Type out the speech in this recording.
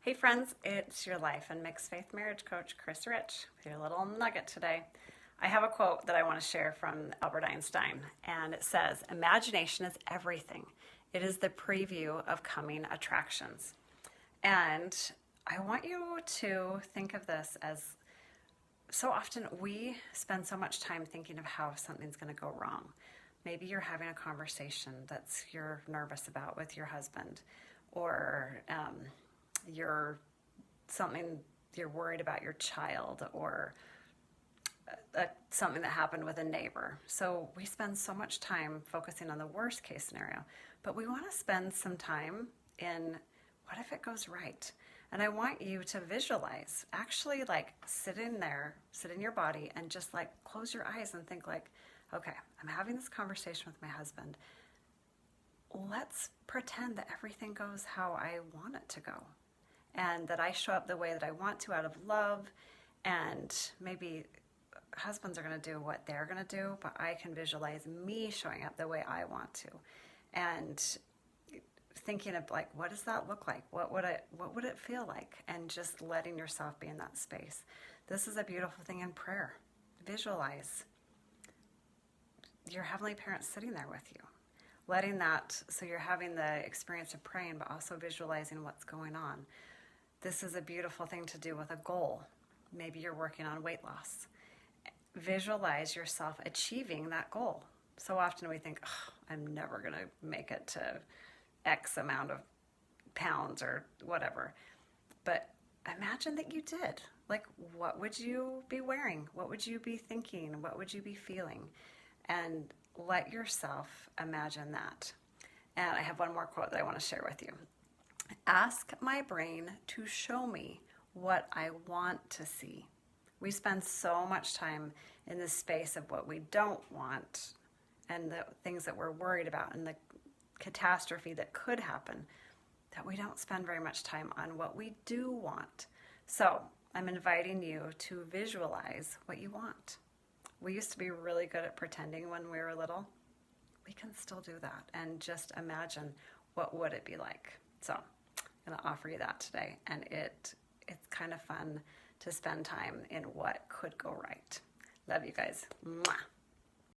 Hey friends, it's your life and mixed faith marriage coach, Chris Rich, with your little nugget today. I have a quote that I want to share from Albert Einstein, and it says, "Imagination is everything. It is the preview of coming attractions." And I want you to think of this as so often we spend so much time thinking of how something's going to go wrong. Maybe you're having a conversation that's you're nervous about with your husband, or you're something you're worried about your child, or something that happened with a neighbor. So we spend so much time focusing on the worst case scenario, but we want to spend some time in what if it goes right? And I want you to visualize actually like sit in your body and just like close your eyes and think like, okay, I'm having this conversation with my husband. Let's pretend that everything goes how I want it to go, and that I show up the way that I want to out of love. And maybe husbands are going to do what they're going to do, but I can visualize me showing up the way I want to, and thinking of like, what does that look like? What would it feel like? And just letting yourself be in that space. This is a beautiful thing in prayer. Visualize your heavenly parents sitting there with you, letting that, so you're having the experience of praying, but also visualizing what's going on. This is a beautiful thing to do with a goal. Maybe you're working on weight loss. Visualize yourself achieving that goal. So often we think, oh, I'm never going to make it to X amount of pounds or whatever. But imagine that you did. Like, what would you be wearing? What would you be thinking? What would you be feeling? And let yourself imagine that. And I have one more quote that I want to share with you. Ask my brain to show me what I want to see. We spend so much time in this space of what we don't want and the things that we're worried about and the catastrophe that could happen, that we don't spend very much time on what we do want. So I'm inviting you to visualize what you want. We used to be really good at pretending when we were little. We can still do that and just imagine what would it be like. So I'm going to offer you that today, and it's kind of fun to spend time in what could go right. Love you guys. Mwah.